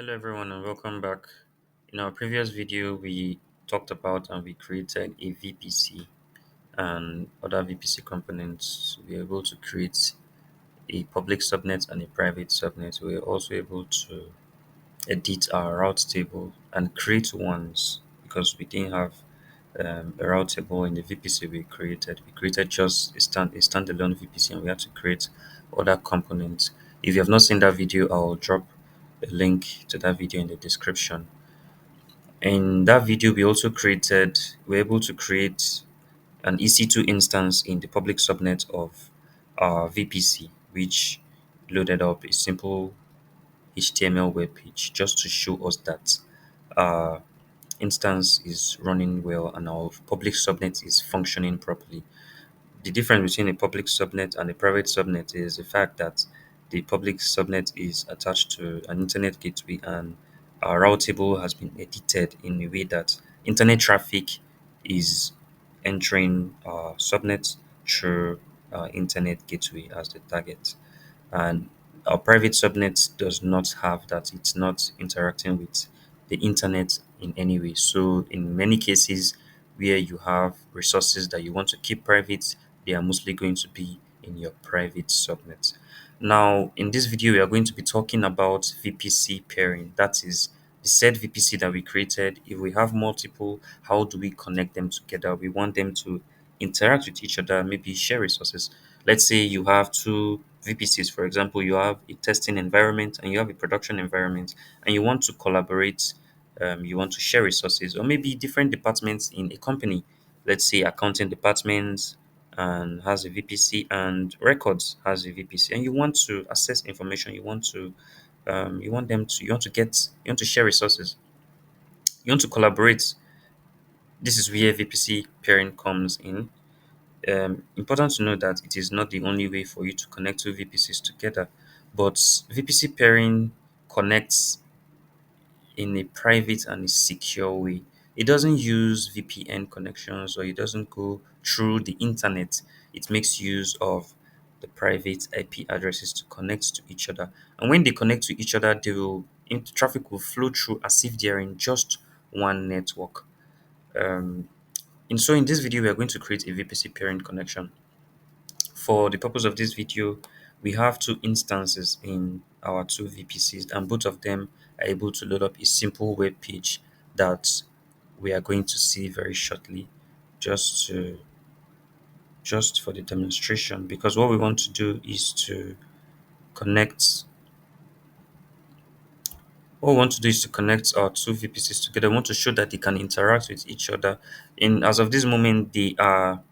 Hello everyone and welcome back. In our previous video, we talked about and we created a VPC and other VPC components. We were able to create a public subnet and a private subnet. We were also able to edit our route table and create ones because we didn't have a route table in the VPC we created. We created just a standalone VPC and we had to create other components. If you have not seen that video, I'll drop a link to that video in the description. In that video, we were able to create an EC2 instance in the public subnet of our VPC, which loaded up a simple HTML web page just to show us that our instance is running well and our public subnet is functioning properly. The difference between a public subnet and a private subnet is the fact that the public subnet is attached to an internet gateway and our route table has been edited in a way that internet traffic is entering our subnet through our internet gateway as the target. And our private subnet does not have that. It's not interacting with the internet in any way. So in many cases where you have resources that you want to keep private, they are mostly going to be in your private subnet. Now, in this video, we are going to be talking about VPC pairing. That is the said VPC that we created. If we have multiple, how do we connect them together? We want them to interact with each other, maybe share resources. Let's say you have two VPCs, for example, you have a testing environment and you have a production environment, and you want to collaborate, you want to share resources, or maybe different departments in a company. Let's say accounting department and has a VPC and records has a VPC, and you want to access information, you want to you want to share resources, you want to collaborate. This is where VPC pairing comes in. Important to know that it is not the only way for you to connect two VPCs together, but VPC pairing connects in a private and a secure way. It doesn't use VPN connections or it doesn't go through the internet. It makes use of the private IP addresses to connect to each other. And when they connect to each other, traffic will flow through as if they are in just one network. Um, in this video, we are going to create a VPC pairing connection. For the purpose of this video, we have two instances in our two VPCs, and both of them are able to load up a simple web page that we are going to see very shortly, just to just for the demonstration. Because what we want to do is to connect. What we want to do is to connect our two VPCs together. We want to show that they can interact with each other. In as of this moment, they are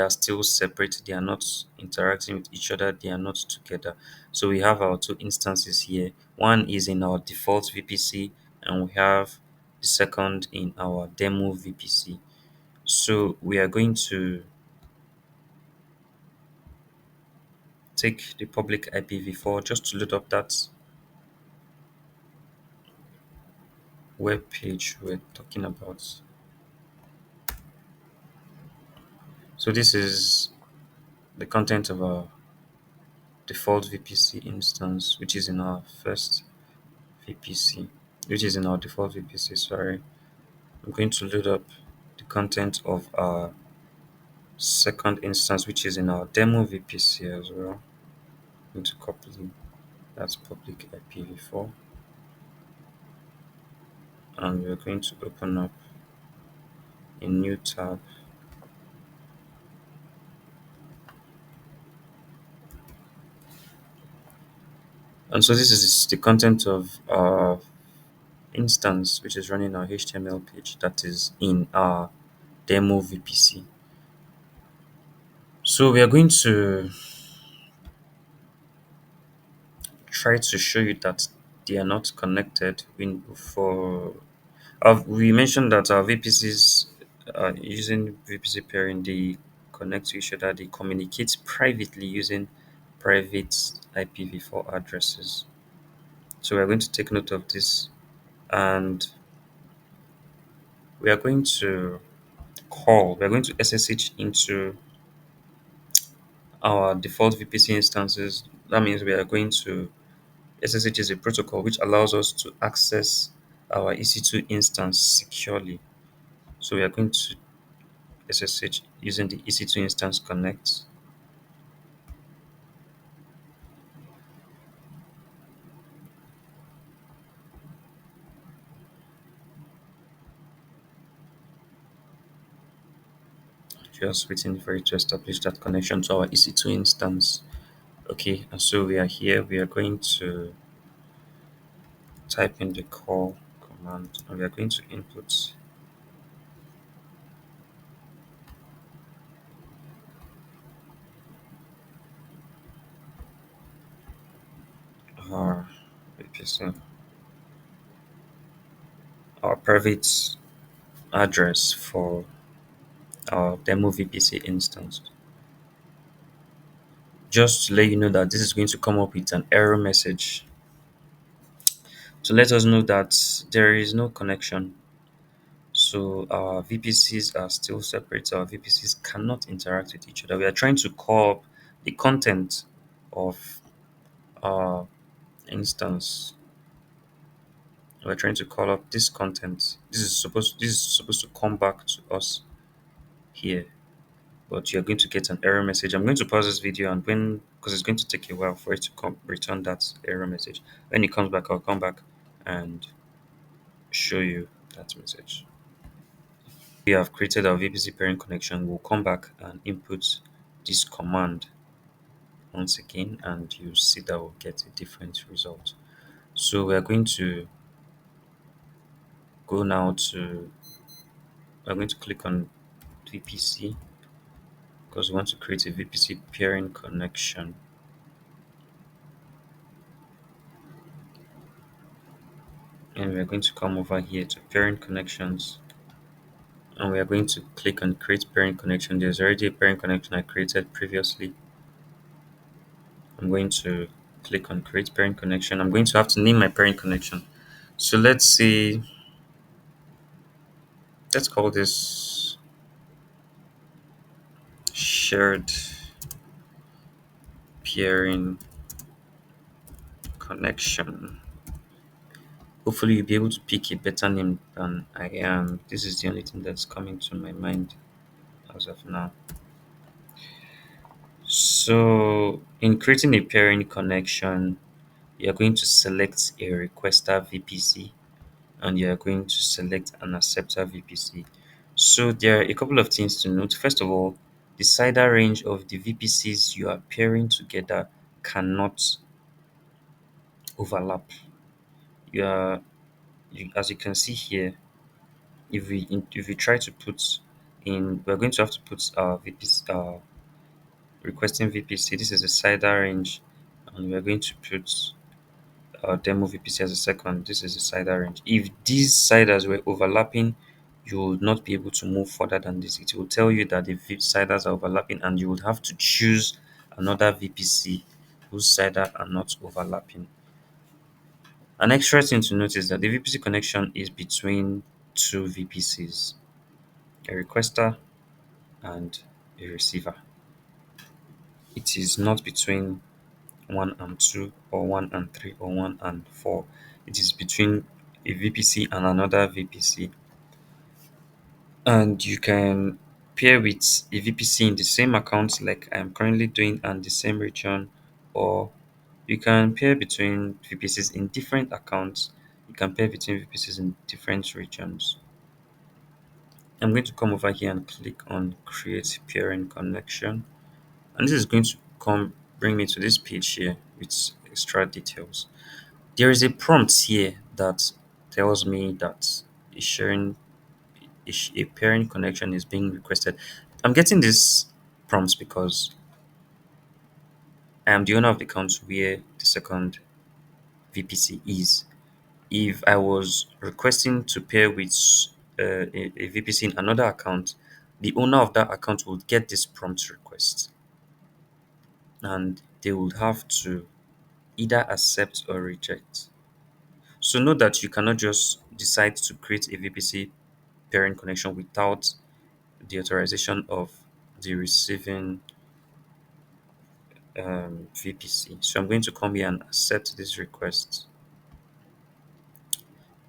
still separate, they are not interacting with each other, they are not together. So we have our two instances here. One is in our default VPC and we have the second in our demo VPC. So we are going to take the public IPv4 just to load up that web page we're talking about. So this is the content of our default VPC instance, which is in our first VPC, which is in our default VPC, sorry. I'm going to load up the content of our second instance, which is in our demo VPC as well. I'm going to copy that public IPv4 and we're going to open up a new tab. And so this is the content of our instance, which is running our HTML page that is in our demo VPC. So we are going to try to show you that they are not connected. We mentioned that our VPCs using VPC pairing, they connect to each other, they communicate privately using private IPv4 addresses. So we're going to take note of this and we're going to SSH into our default VPC instances. That means we are going to SSH is a protocol which allows us to access our EC2 instance securely. So we are going to SSH using the EC2 instance connect. Just waiting for it to establish that connection to our EC2 instance. Okay, and so we are here. We are going to type in the call command and we are going to input our VPC, our private address for our demo VPC instance. Just to let you know that this is going to come up with an error message to let us know that there is no connection. So our VPCs are still separate. So our VPCs cannot interact with each other. We are trying to call up the content of our instance. We're trying to call up this content. This is supposed to come back to us here. But you're going to get an error message. I'm going to pause this video and when because it's going to take a while for it to come return that error message. When it comes back, I'll come back and show you that message. We have created our VPC pairing connection. We'll come back and input this command once again, and you see that we'll get a different result. So we're going to go now to we're going to click on VPC because we want to create a VPC pairing connection. And we're going to come over here to pairing connections and we are going to click on create pairing connection. There's already a pairing connection I created previously. I'm going to click on create pairing connection. I'm going to have to name my pairing connection. So let's call this shared pairing connection. Hopefully you'll be able to pick a better name than I am. This is the only thing that's coming to my mind as of now. So in creating a pairing connection, you're going to select a requester VPC and you're going to select an acceptor VPC. So there are a couple of things to note. First of all, the CIDR range of the VPCs you are pairing together cannot overlap. You are, as you can see here, if we try to put in, we're going to have to put our VPC, requesting VPC. This is a CIDR range, and we're going to put demo VPC as a second. This is a CIDR range. If these CIDRs were overlapping, you would not be able to move further than this. It will tell you that the CIDRs are overlapping and you would have to choose another VPC whose CIDR are not overlapping. An extra thing to note is that the VPC connection is between two VPCs, a requester and a receiver. It is not between 1 and 2 or 1 and 3 or 1 and 4. It is between a VPC and another VPC. And you can pair with a VPC in the same account like I'm currently doing and the same region, or you can pair between VPCs in different accounts. You can pair between VPCs in different regions. I'm going to come over here and click on create pairing connection. And this is going to come bring me to this page here with extra details. There is a prompt here that tells me that a sharing a pairing connection is being requested. I'm getting this prompts because I am the owner of the account where the second VPC is. If I was requesting to pair with a VPC in another account, the owner of that account would get this prompt request and they would have to either accept or reject. So note that you cannot just decide to create a VPC pairing connection without the authorization of the receiving VPC. So I'm going to come here and accept this request.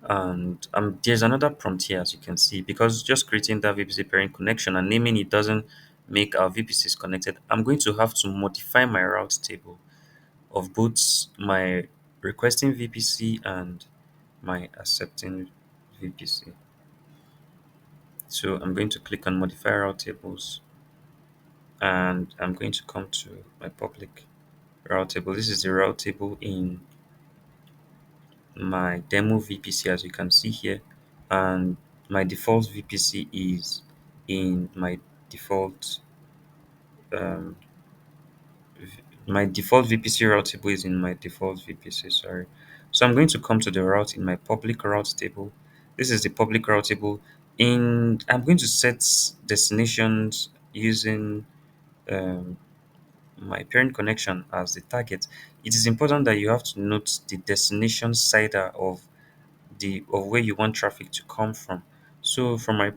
And there's another prompt here, as you can see, because just creating that VPC pairing connection and naming it doesn't make our VPCs connected. I'm going to have to modify my route table of both my requesting VPC and my accepting VPC. So I'm going to click on modify route tables, and I'm going to come to my public route table. This is the route table in my demo VPC, as you can see here, and my default VPC is in default um, my default VPC route table is in my default VPC. Sorry. So I'm going to come to the route in my public route table. This is the public route table. I'm going to set destinations using um, my parent connection as the target. It is important that you have to note the destination CIDR of where you want traffic to come from. So for my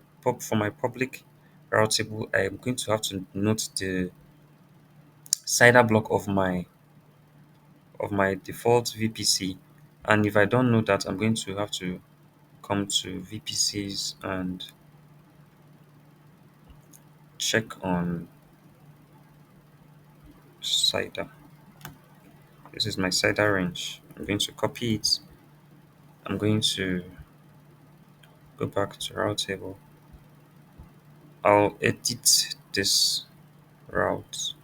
public route table, I am going to have to note the CIDR block of my default VPC. And if I don't know that, I'm going to have to come to VPCs and check on CIDR. This is my CIDR range. I'm going to copy it. I'm going to go back to route table. I'll edit this route.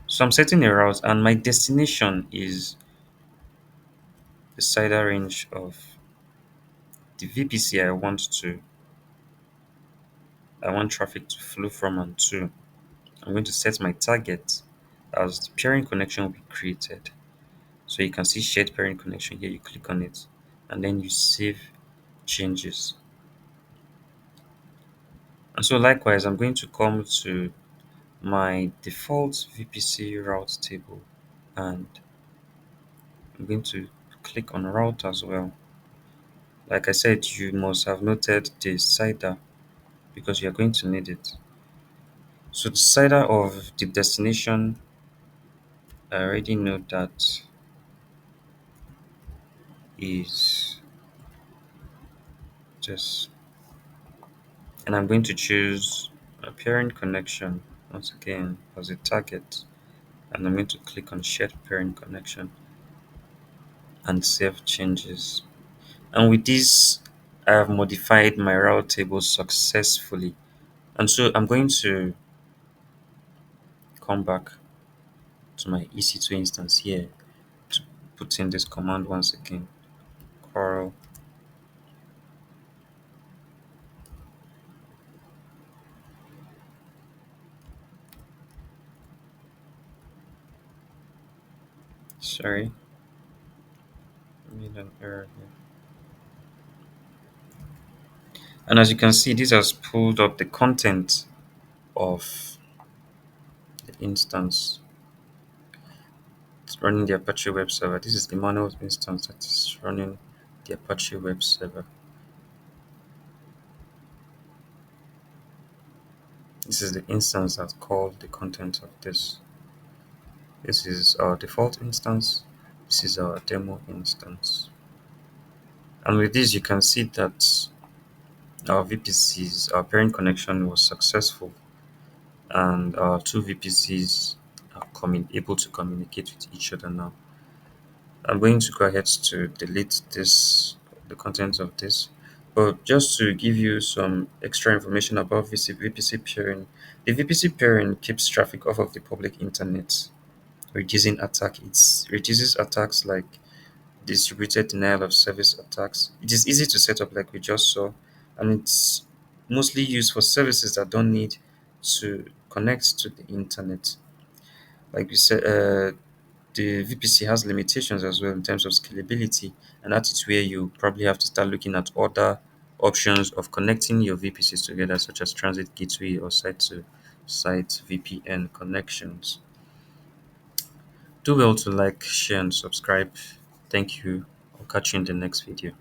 So I'm setting a route, and my destination is the CIDR range of the VPC I want traffic to flow from and to. I'm going to set my target as the pairing connection will be created. So you can see shared pairing connection here. You click on it and then you save changes. And so likewise, I'm going to come to my default VPC route table, and I'm going to click on route as well. Like I said, you must have noted the CIDR because you are going to need it. So the CIDR of the destination, I already know that is just, and I'm going to choose a parent connection once again as a target, and I'm going to click on shared parent connection and save changes. And with this, I have modified my route table successfully. And so I'm going to come back to my EC2 instance here to put in this command once again. Curl, sorry, I made an error here. And as you can see, this has pulled up the content of the instance. It's running the Apache web server. This is the manual instance that is running the Apache web server. This is the instance that called the content of this. This is our default instance. This is our demo instance. And with this, you can see that our VPCs, our parent connection was successful, and our two VPCs are able to communicate with each other now. I'm going to go ahead to delete the contents of this. But just to give you some extra information about VPC pairing, the VPC pairing keeps traffic off of the public internet, reducing attack. It reduces attacks like distributed denial of service attacks. It is easy to set up, like we just saw, and it's mostly used for services that don't need to connect to the internet. Like we said, the VPC has limitations as well in terms of scalability, and that is where you probably have to start looking at other options of connecting your VPCs together, such as transit gateway or site to site VPN connections. Do well to like, share, and subscribe. Thank you. I'll catch you in the next video.